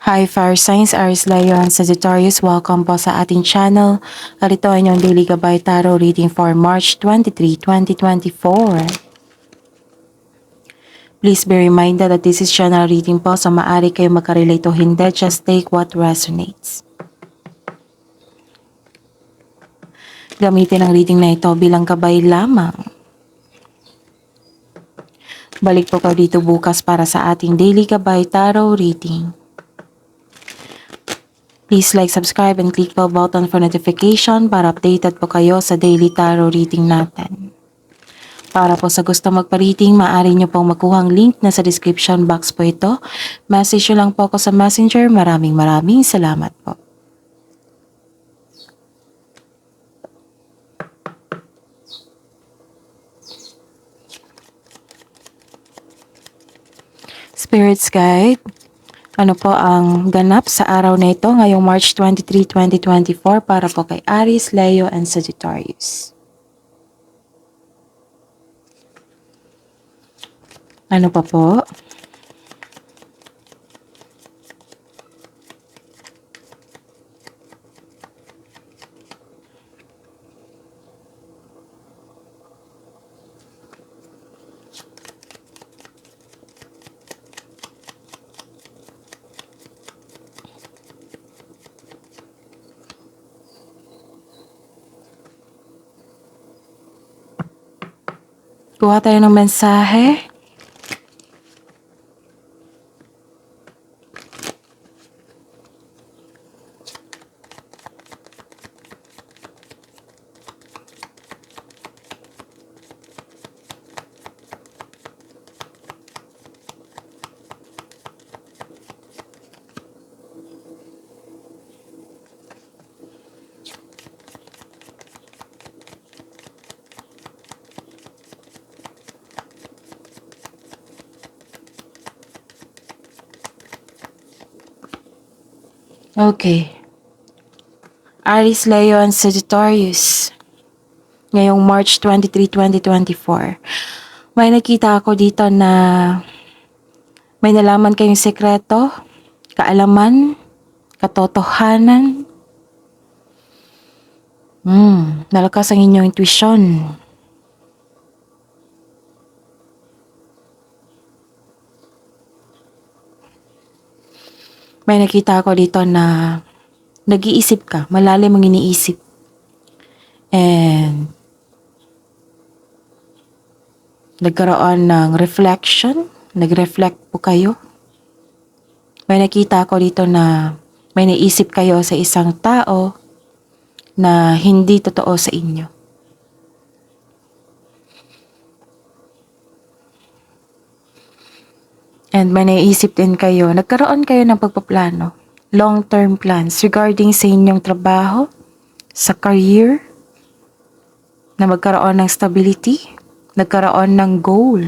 Hi Fire Signs, Aries Leo and Sagittarius. Welcome po sa ating channel. At ito ay inyong Daily Gabay Tarot reading for March 23, 2024. Please be reminded that this is channel reading po, so maaari kayo magka-relate o hindi. Just take what resonates. Gamitin ang reading na ito bilang gabay lamang. Balik po kayo dito bukas para sa ating Daily Gabay Tarot reading. Please like, subscribe, and click bell button for notification para updated po kayo sa daily tarot reading natin. Para po sa gusto magpa-reading, maaari nyo pong makuha ang link na sa description box po ito. Message nyo lang po ako sa messenger. Maraming salamat po. Spirits Guide, ano po ang ganap sa araw na ito ngayong March 23, 2024 para po kay Aries, Leo, and Sagittarius? Ano pa po? Kuha tayo ng mensahe. Okay. Aries, Leo, and Sagittarius. Ngayong March 23, 2024. May nakita ako dito na may nalaman kayong sekreto, kaalaman, katotohanan. Nalakas ang inyong intuition. May nakita ako dito na nag-iisip ka, malalim ang iniisip. And nagkaroon ng reflection, nag-reflect po kayo. May nakita ako dito na may naisip kayo sa isang tao na hindi totoo sa inyo. And may naisip din kayo, nagkaroon kayo ng pagpaplano, long-term plans regarding sa inyong trabaho, sa career, na magkaroon ng stability, nagkaroon ng goal.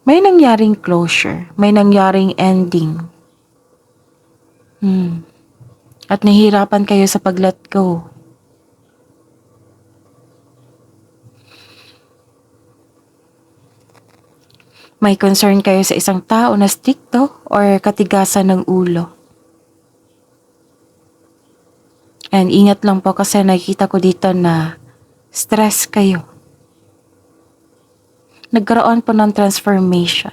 May nangyaring closure, may nangyaring ending. At nahihirapan kayo sa pag-let go. May concern kayo sa isang tao na stricto or katigasan ng ulo. And ingat lang po kasi nakikita ko dito na stress kayo. Nagkaroon po ng transformation.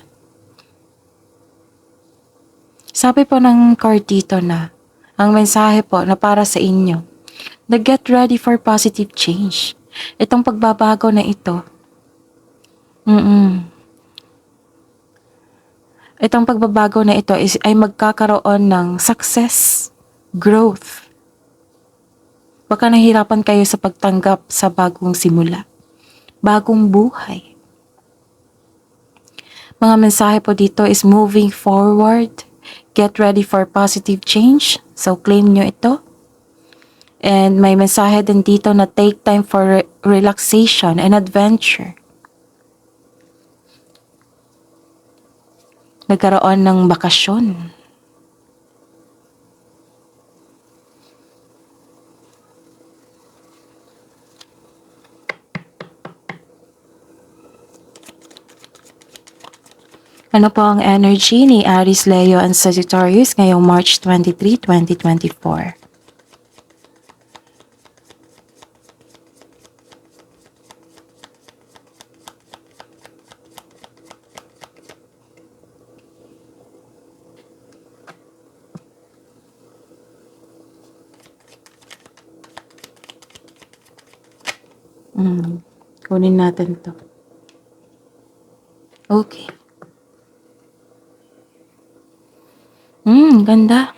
Sabi po ng card dito na ang mensahe po na para sa inyo na get ready for positive change. Itong pagbabago na ito. Itong pagbabago na ito ay magkakaroon ng success, growth. Baka nahirapan kayo sa pagtanggap sa bagong simula, bagong buhay. Mga mensahe po dito is moving forward, get ready for positive change. So claim nyo ito. And may mensahe din dito na take time for relaxation and adventure. Nagkaroon ng bakasyon. Ano po ang energy ni Aries, Leo, and Sagittarius ngayong March 23, 2024? Kunin natin to. Okay. Ganda.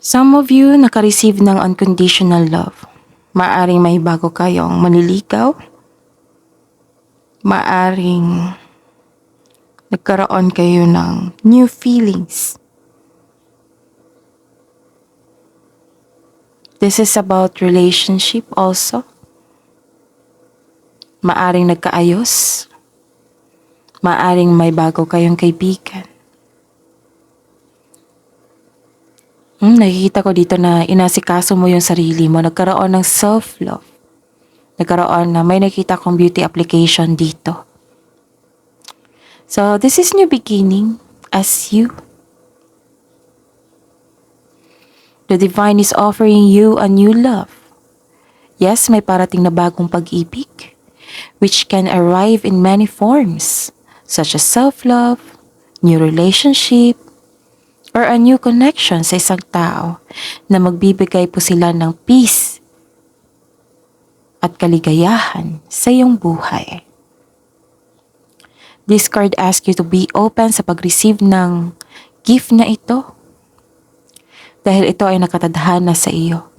Some of you naka-receive ng unconditional love. Maaring may bago kayong manliligaw. Maaring nagkaroon kayo ng new feelings. This is about relationship also. Maaring nagkaayos. Maaring may bago kayong kaibigan. Nakikita ko dito na inasikaso mo yung sarili mo. Nagkaroon ng self-love. Nagkaroon na may nakita kong beauty application dito. So, this is new beginning as you. The divine is offering you a new love. Yes, may parating na bagong pag-ibig, which can arrive in many forms, such as self-love, new relationship, or a new connection sa isang tao na magbibigay po sila ng peace at kaligayahan sa iyong buhay. This card asks you to be open sa pag-receive ng gift na ito dahil ito ay nakatadhana sa iyo.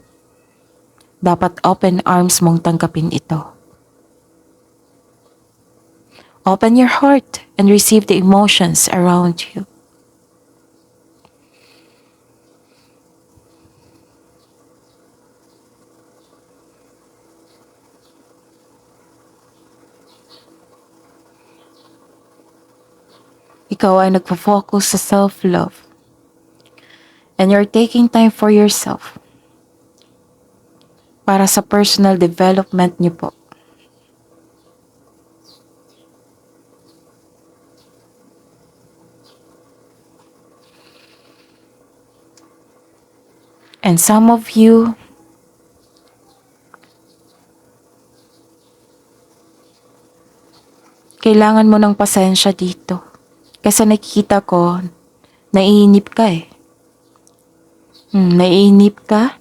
Dapat open arms mong tanggapin ito. Open your heart and receive the emotions around you. Ikaw ay nagpo-focus sa self-love. And you're taking time for yourself. Para sa personal development niyo po. And some of you kailangan mo ng pasensya dito. Kasi nakikita ko, naiinip ka eh. Naiinip ka?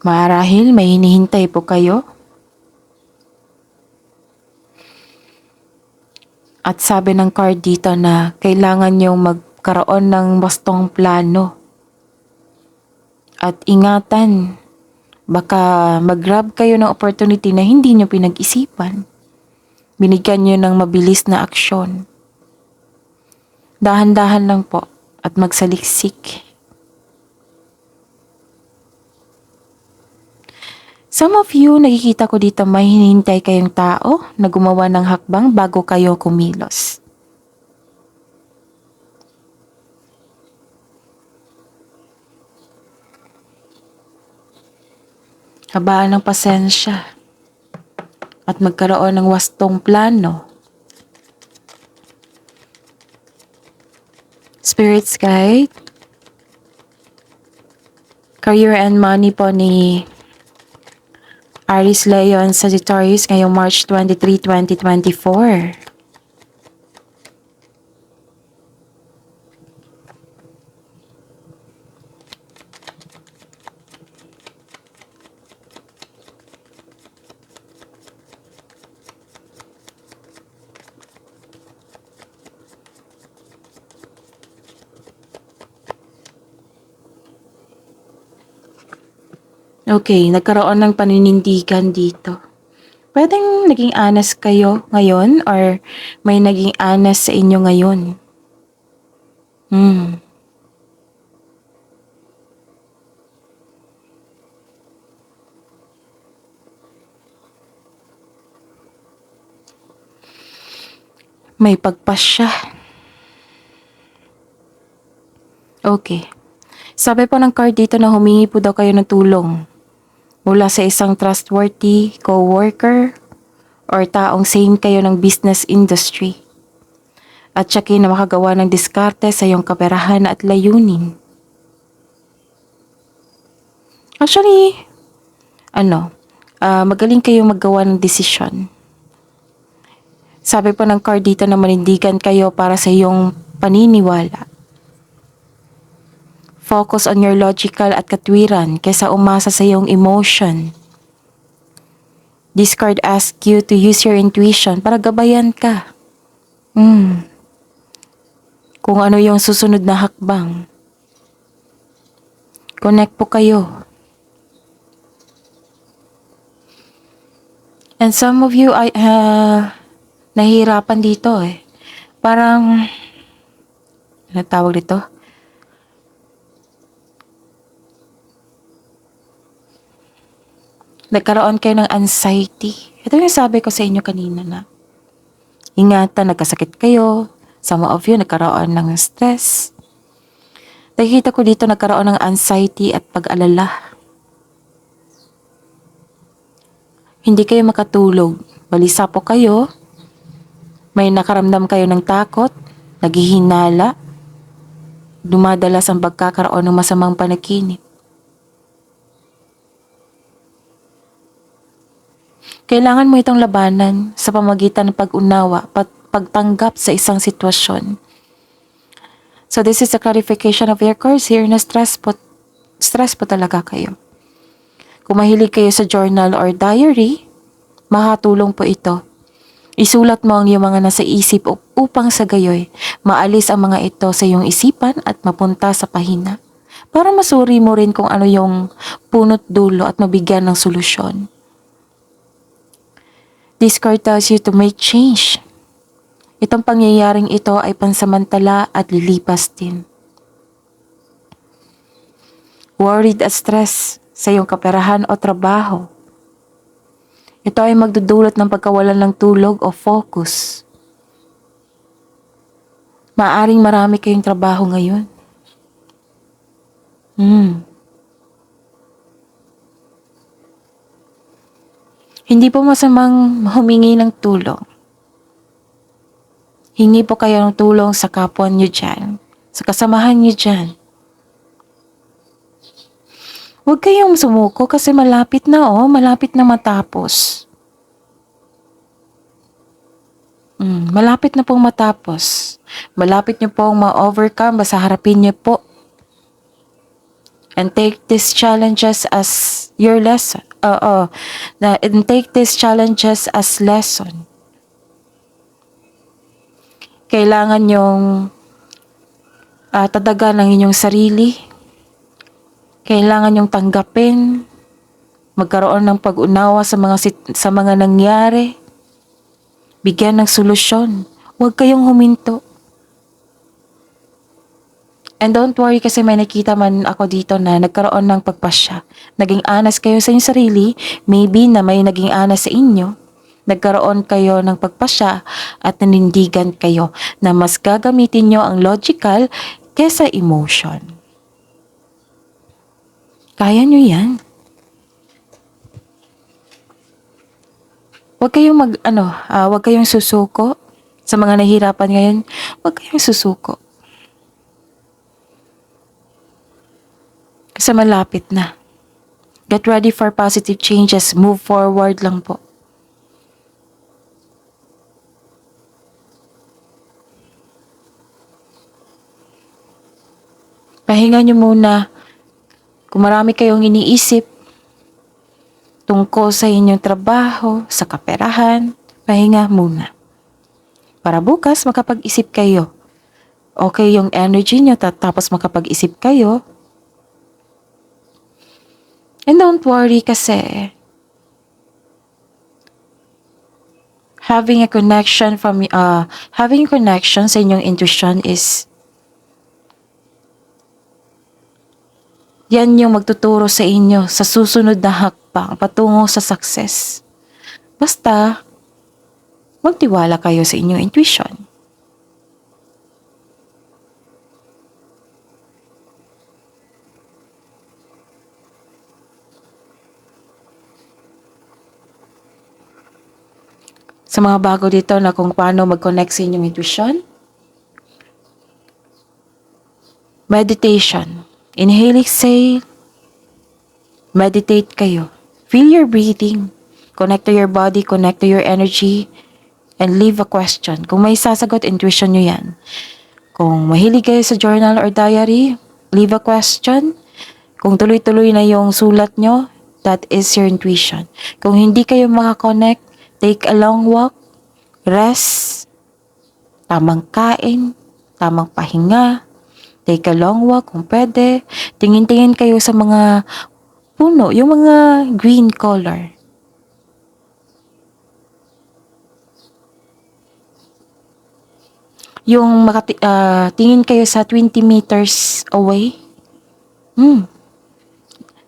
Marahil may hinihintay po kayo. At sabi ng card dito na kailangan niyong magkaroon ng bastong plano. At ingatan, baka mag-grab kayo ng opportunity na hindi niyo pinag-isipan. Binigyan niyo ng mabilis na aksyon. Dahan-dahan lang po at magsaliksik. Some of you, nakikita ko dito may hinihintay kayong tao na gumawa ng hakbang bago kayo kumilos. Habaan ng pasensya at magkaroon ng wastong plano. Spirit's guide, career and money po ni Aries, Leo, and Sagittarius ngayong March 23, 2024. Okay, nagkaroon ng paninindigan dito. Pwedeng naging honest kayo ngayon or may naging honest sa inyo ngayon. May pagpasya. Okay. Sabi po ng card dito na humingi po daw kayo ng tulong mula sa isang trustworthy co-worker or taong same kayo ng business industry. At siya na makagawa ng diskarte sa iyong kaperahan at layunin. Actually, magaling kayong maggawa ng desisyon. Sabi po ng card dito na manindigan kayo para sa iyong paniniwala. Focus on your logical at katwiran kaysa umasa sa iyong emotion. This card asks you to use your intuition para gabayan ka. Kung ano yung susunod na hakbang. Connect po kayo. And some of you ay nahihirapan dito eh. Parang, ano tawag dito? Nagkaroon kayo ng anxiety. Ito yung sabi ko sa inyo kanina na ingatan, nagkasakit kayo. Some of you nagkaroon ng stress. Nakikita ko dito nagkaroon ng anxiety at pag-alala. Hindi kayo makatulog. Balisa po kayo. May nakaramdam kayo ng takot, naghihinala, dumadalas ang pagkakaroon ng masamang panaginip. Kailangan mo itong labanan sa pamagitan ng pag-unawa, pagtanggap sa isang sitwasyon. So this is a clarification of your cards here na stress po talaga kayo. Kung mahilig kayo sa journal or diary, makatulong po ito. Isulat mo ang iyong mga nasa isip upang sa gayoy, maalis ang mga ito sa iyong isipan at mapunta sa pahina. Para masuri mo rin kung ano yung punot dulo at mabigyan ng solusyon. This card tells you to make change. Itong pangyayaring ito ay pansamantala at lilipas din. Worried at stress sa iyong kaperahan o trabaho. Ito ay magdudulot ng pagkawalan ng tulog o focus. Maaring marami kayong trabaho ngayon. Hindi po masamang humingi ng tulong. Hingi po kayo ng tulong sa kapwa nyo dyan, sa kasamahan nyo dyan. Huwag kayong sumuko kasi malapit na matapos. Malapit na pong matapos. Malapit nyo pong ma-overcome, basta harapin nyo po. And take these challenges as your lesson. And take these challenges as lesson. Kailangan nyong tadagan ang inyong sarili. Kailangan nyong tanggapin, magkaroon ng pag-unawa sa mga nangyari, bigyan ng solusyon. Huwag kayong huminto. And don't worry kasi may nakita man ako dito na nagkaroon ng pagpasya. Naging honest kayo sa inyong sarili, maybe na may naging honest sa inyo. Nagkaroon kayo ng pagpasya at nanindigan kayo na mas gagamitin nyo ang logical kesa emotion. Kaya nyo yan. Huwag kayong susuko sa mga nahihirapan ngayon. Huwag kayong susuko. Kasi malapit na. Get ready for positive changes. Move forward lang po. Pahinga nyo muna. Kung marami kayong iniisip tungkol sa inyong trabaho, sa kaperahan, pahinga muna. Para bukas makapag-isip kayo. Okay yung energy nyo tapos makapag-isip kayo. And don't worry kasi having a connection sa inyong intuition is yan yung magtuturo sa inyo sa susunod na hakbang patungo sa success. Basta, magtiwala kayo sa inyong intuition. Sa mga bago dito na kung paano mag-connect sa inyong intuition, meditation. Inhale, exhale. Meditate kayo. Feel your breathing. Connect to your body, connect to your energy, and leave a question. Kung may sasagot, intuition nyo yan. Kung mahilig kayo sa journal or diary, leave a question. Kung tuloy-tuloy na yung sulat nyo, that is your intuition. Kung hindi kayo makakonect, take a long walk, rest, tamang kain, tamang pahinga, take a long walk kung pwede. Tingin-tingin kayo sa mga puno, yung mga green color. Yung tingin kayo sa 20 meters away.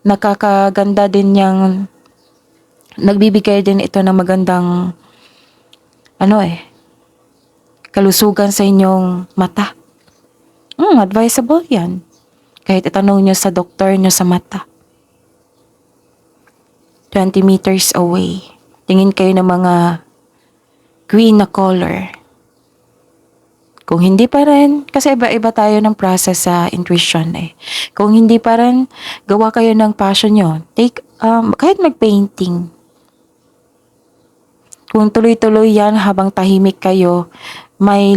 Nakakaganda din yung nagbibigay din ito ng magandang kalusugan sa inyong mata. Advisable yan. Kahit itanong nyo sa doktor nyo sa mata. 20 meters away. Tingin kayo ng mga green na color. Kung hindi pa rin, kasi iba-iba tayo ng process sa intuition eh. Kung hindi pa rin, gawa kayo ng passion nyo. Kahit mag-painting. Kung tuloy-tuloy yan habang tahimik kayo, may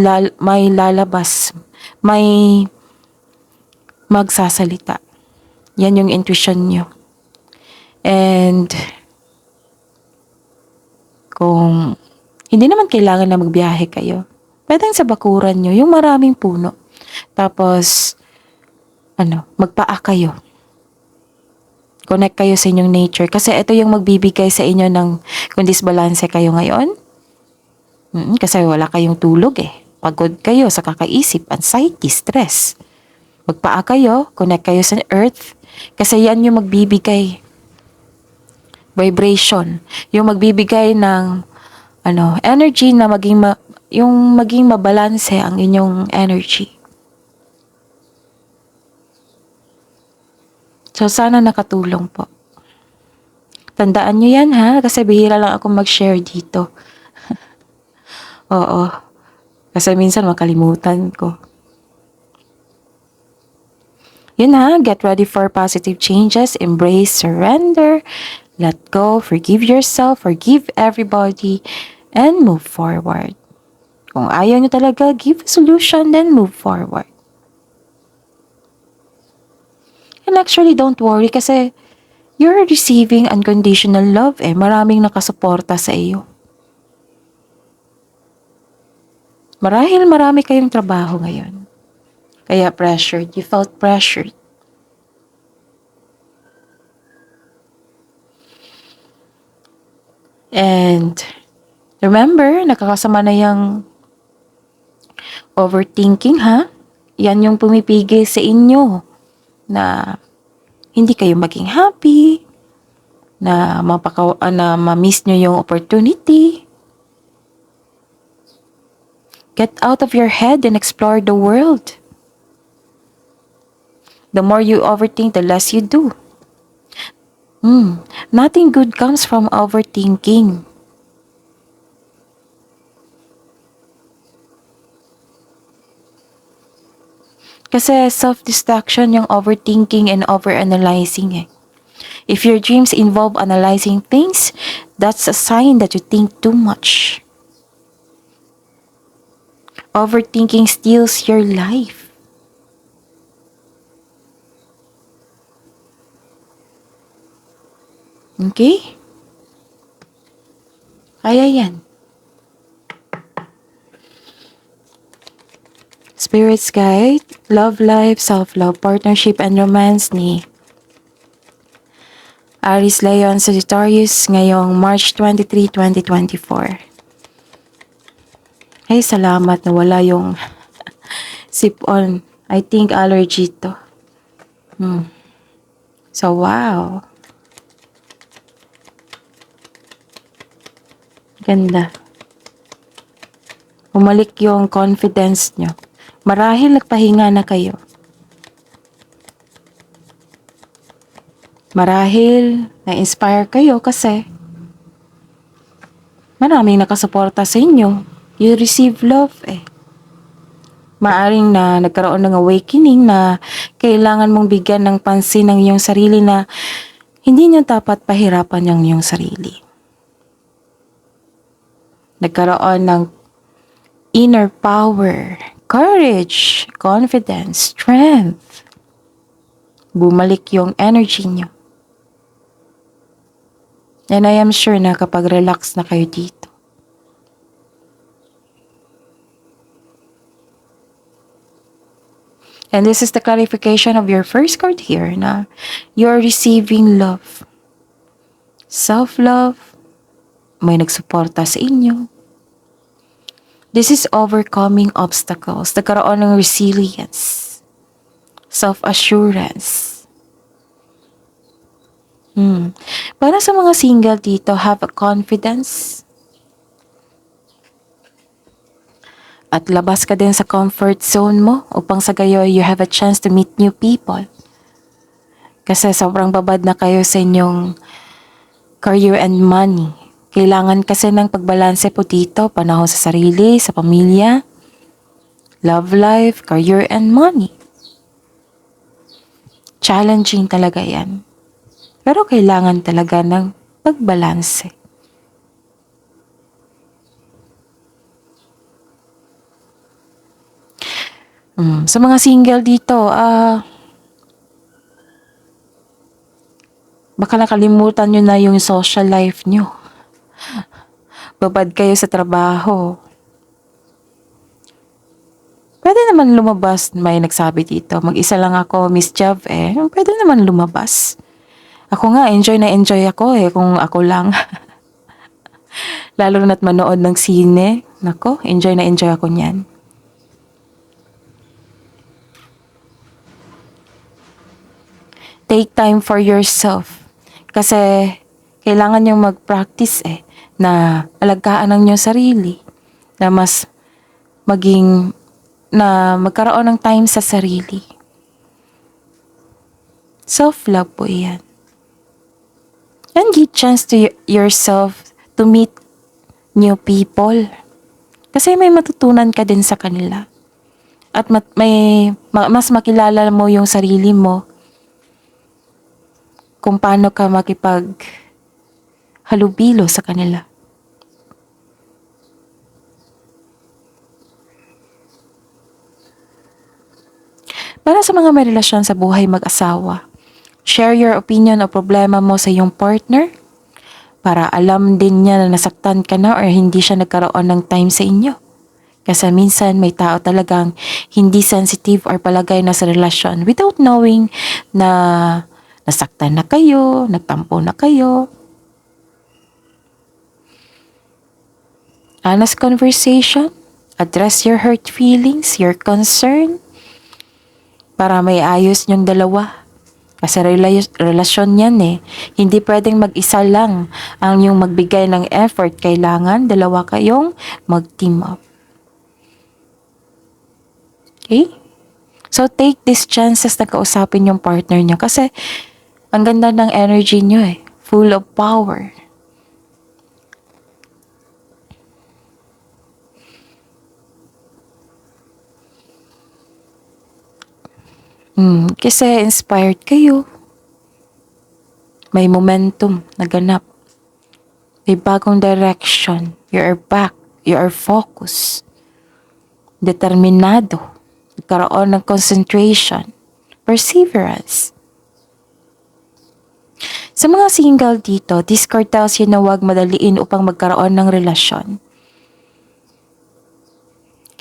lalabas, may magsasalita. Yan yung intuition nyo. And kung hindi naman kailangan na magbiyahe kayo, pwedeng sa bakuran nyo, yung maraming puno. Tapos, magpaa kayo. Connect kayo sa inyong nature. Kasi ito yung magbibigay sa inyo ng kung disbalanse kayo ngayon. Kasi wala kayong tulog eh. Pagod kayo sa kakaisip, anxiety, stress. Magpaa kayo, connect kayo sa earth. Kasi yan yung magbibigay vibration. Yung magbibigay ng energy na maging mabalanse ang inyong energy. So, sana nakatulong po. Tandaan nyo yan ha, kasi bihira lang ako mag-share dito. Oo. Kasi minsan makalimutan ko. Yun ha, get ready for positive changes, embrace, surrender, let go, forgive yourself, forgive everybody, and move forward. Kung ayaw nyo talaga, give a solution, then move forward. And actually, don't worry kasi you're receiving unconditional love eh. Maraming nakasuporta sa iyo. Marahil marami kayong trabaho ngayon. Kaya pressured. You felt pressured. And remember, nakakasama na yung overthinking ha. Yan yung pumipigil sa inyo na hindi kayo maging happy, na ma-miss nyo yung opportunity. Get out of your head and explore the world. The more you overthink, the less you do. Nothing good comes from overthinking. Kasi self-destruction yung overthinking and overanalyzing eh. If your dreams involve analyzing things, that's a sign that you think too much. Overthinking steals your life. Okay? Kaya yan. Spirit's Guide, Love Life, Self-Love, Partnership, and Romance ni Aries Leon Sagittarius ngayong March 23, 2024. Ay, salamat na wala yung sip-on. I think allergy to. So, wow. Ganda. Bumalik yung confidence nyo. Marahil nagpahinga na kayo. Marahil na-inspire kayo kasi Maraming nakasuporta sa inyo. You receive love eh. Maaring na nagkaroon ng awakening na kailangan mong bigyan ng pansin ng iyong sarili na hindi niyo dapat pahirapan ang iyong sarili. Nagkaroon ng inner power, courage, confidence, strength. Bumalik yung energy niyo. And I am sure na kapag relax na kayo dito, and this is the clarification of your first card here na you're receiving love. Self-love, may nagsuporta sa inyo. This is overcoming obstacles, nagkaroon ng resilience, self-assurance. Para sa mga single dito, have a confidence. At labas ka din sa comfort zone mo upang sa gayo you have a chance to meet new people. Kasi sobrang babad na kayo sa inyong career and money. Kailangan kasi ng pagbalanse po dito, panahon sa sarili, sa pamilya, love life, career and money. Challenging talaga yan. Pero kailangan talaga ng pagbalanse. Sa mga single dito, baka nakalimutan nyo na yung social life nyo. Babad kayo sa trabaho. Pwede naman lumabas, may nagsabi dito. Mag-isa lang ako, Miss Jav eh. Pwede naman lumabas. Ako nga, enjoy na enjoy ako eh kung ako lang. Lalo na't manood ng sine. Nako, enjoy na enjoy ako niyan. Take time for yourself. Kasi kailangan nyo mag-practice eh na alagaan ang inyong sarili. Na mas magkaroon ng time sa sarili. Self-love po yan. And give chance to yourself to meet new people. Kasi may matutunan ka din sa kanila. At mas makilala mo yung sarili mo kung paano ka makipaghalubilo sa kanila. Para sa mga may relasyon sa buhay mag-asawa, share your opinion o problema mo sa iyong partner para alam din niya na nasaktan ka na or hindi siya nagkaroon ng time sa inyo. Kasi minsan may tao talagang hindi sensitive or palagay na sa relasyon without knowing na nasaktan na kayo, nagtampo na kayo. Honest conversation, address your hurt feelings, your concern, para may ayos niyong dalawa. Kasi relasyon yan eh. Hindi pwedeng mag-isa lang ang yung magbigay ng effort. Kailangan dalawa kayong mag-team up. Okay? So take these chances na kausapin yung partner niyo. Kasi ang ganda ng energy niyo eh. Full of power. Kasi inspired kayo. May momentum na ganap. May bagong direction. You are back. You are focused. Determinado. Nagkaroon ng concentration. Perseverance. Sa mga single dito, this card tells you na huwag madaliin upang magkaroon ng relasyon.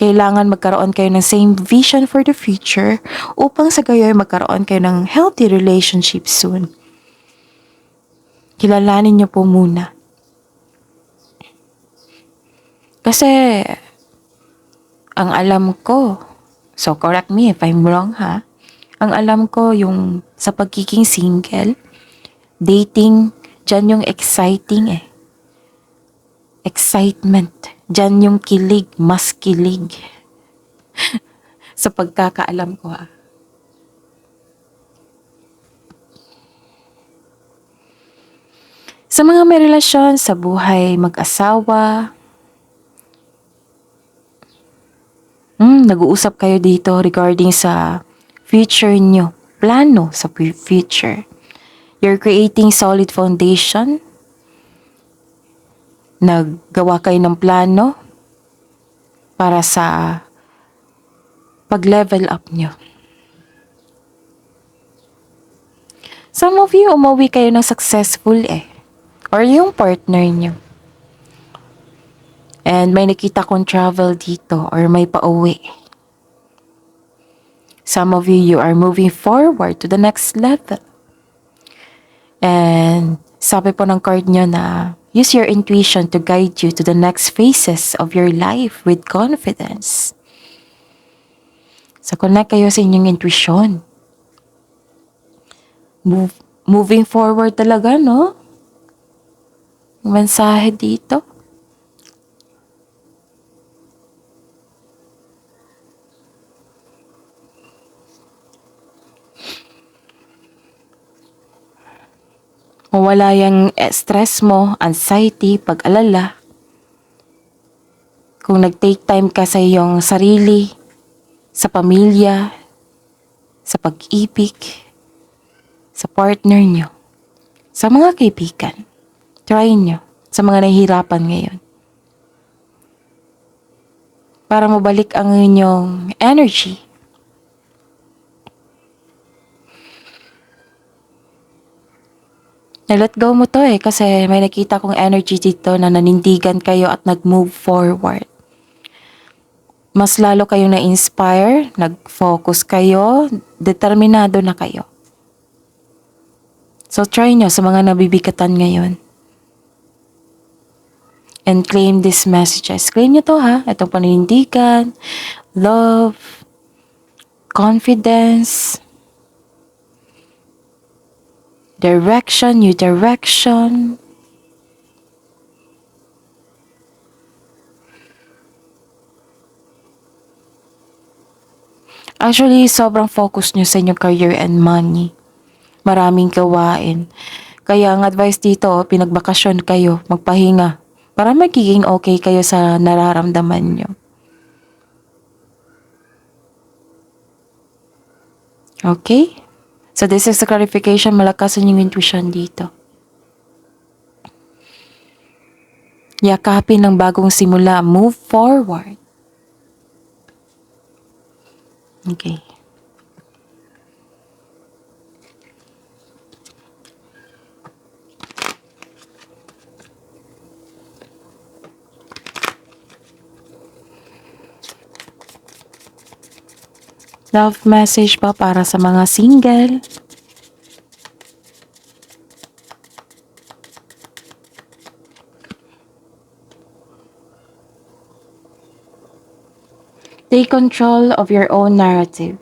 Kailangan magkaroon kayo ng same vision for the future upang sa gayoy magkaroon kayo ng healthy relationship soon. Kilalanin niyo po muna. Kasi ang alam ko, so correct me if I'm wrong ha, ang alam ko yung sa pagiging single, dating, dyan yung exciting eh. Excitement. Dyan yung kilig, mas kilig. Sa pagkakaalam ko ha. Sa Sa mga may relasyon sa buhay mag-asawa, nag-uusap kayo dito regarding sa future nyo, plano sa future. You're creating solid foundation. Naggawa kayo ng plano para sa pag-level up nyo. Some of you, umuwi kayo ng successful or yung partner nyo. And may nakita kong travel dito or may pauwi. Some of you are moving forward to the next level. And sabi po ng card nyo na use your intuition to guide you to the next phases of your life with confidence. So connect kayo sa inyong intuition. Moving forward talaga, no? Mensahe dito. Mawala yung stress mo, anxiety, pag-alala. Kung nag-take time ka sa iyong sarili, sa pamilya, sa pag-ibig, sa partner nyo, sa mga kaibigan, try nyo sa mga nahihirapan ngayon. Para mabalik ang inyong energy. Na-let go mo to kasi may nakita kong energy dito na nanindigan kayo at nag-move forward. Mas lalo kayong na-inspire, nag-focus kayo, determinado na kayo. So try nyo sa mga nabibigatan ngayon. And claim these messages. Claim nyo to itong paninindigan, love, confidence, direction, new direction. Actually, sobrang focus nyo sa inyong career and money. Maraming gawain. Kaya ang advice dito, pinagbakasyon kayo, magpahinga. Para magiging okay kayo sa nararamdaman nyo. Okay? So this is the clarification, malakasan yung intuition dito. Yakapin ng bagong simula, move forward. Okay. Love message pa para sa mga single. Take control of your own narrative.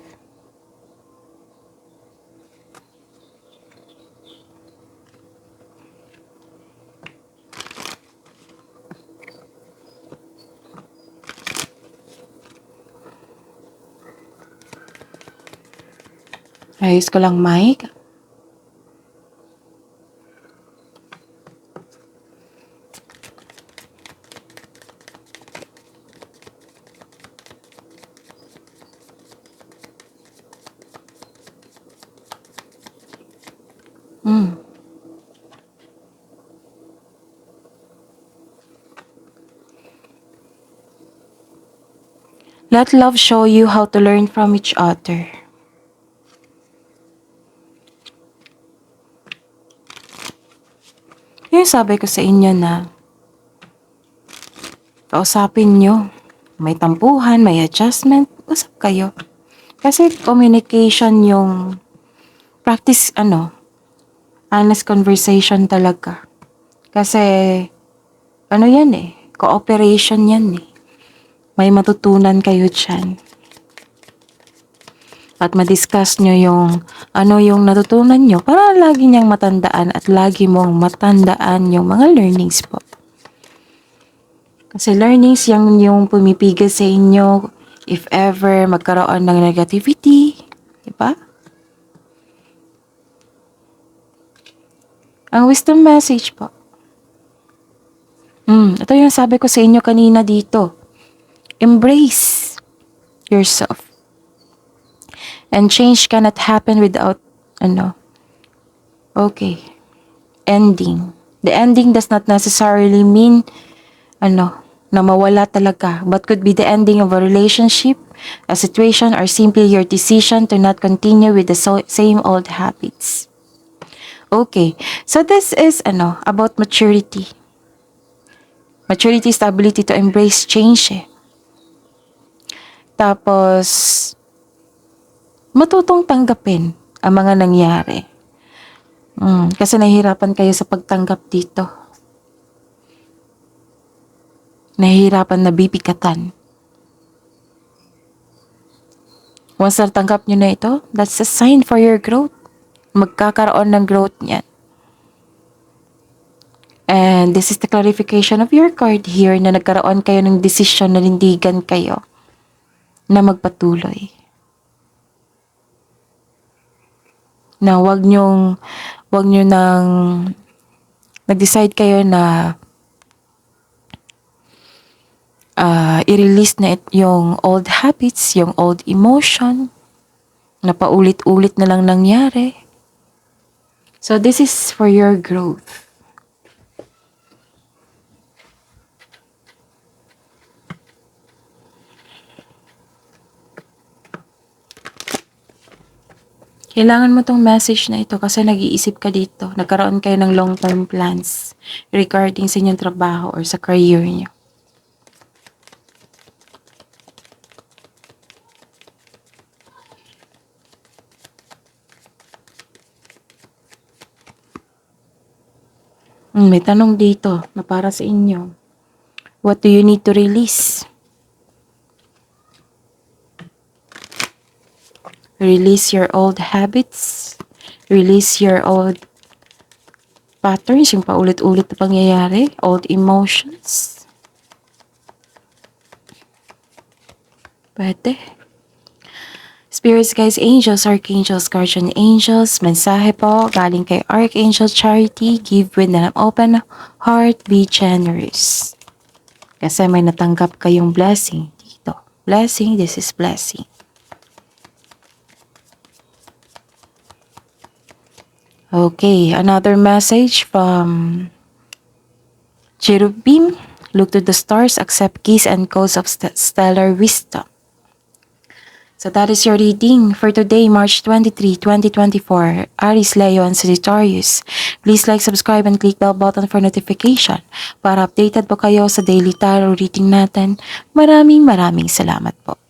Ayos ko lang, mic. Let love show you how to learn from each other. Yung sabi ko sa inyo na kausapin nyo. May tampuhan, may adjustment, usap kayo. Kasi communication yung practice honest conversation talaga. Kasi yan cooperation yan May matutunan kayo dyan. At ma-discuss nyo yung yung natutunan nyo para lagi niyang matandaan at lagi mong matandaan yung mga learnings po. Kasi learnings yung pumipigil sa inyo if ever magkaroon ng negativity. Diba? Ang wisdom message po. Ito yung sabi ko sa inyo kanina dito. Embrace yourself. And change cannot happen without, ending. The ending does not necessarily mean, na mawala talaga, but could be the ending of a relationship, a situation, or simply your decision to not continue with the same old habits. Okay, so this is, about maturity. Maturity is the ability to embrace change, eh. Tapos, matutong tanggapin ang mga nangyari. Kasi nahihirapan kayo sa pagtanggap dito. Nahihirapan na bibigatan. Once natanggap nyo na ito, that's a sign for your growth. Magkakaroon ng growth niyan. And this is the clarification of your card here na nagkaroon kayo ng desisyon na nindigan kayo na magpatuloy. Na wag nyo nang nag-decide kayo na i-release na yung old habits, yung old emotion, na paulit-ulit na lang nangyari. So this is for your growth. Kailangan mo tong message na ito kasi nag-iisip ka dito. Nagkaroon kayo ng long-term plans regarding sa inyong trabaho or sa career niyo. May tanong dito na para sa inyo. What do you need to release? Release your old habits. Release your old patterns, yung paulit-ulit na pangyayari. Old emotions. Pwede. Spirits, guys, angels, archangels, guardian angels, mensahe po galing kay Archangel Charity. Give with an open heart, be generous. Kasi may natanggap kayong blessing dito. Blessing, this is blessing. Okay, another message from Cherubim. Look to the stars, accept keys and codes of stellar wisdom. So that is your reading for today, March 23, 2024. Aries, Leo, and Sagittarius. Please like, subscribe, and click bell button for notification para updated po kayo sa daily tarot reading natin. Maraming salamat po.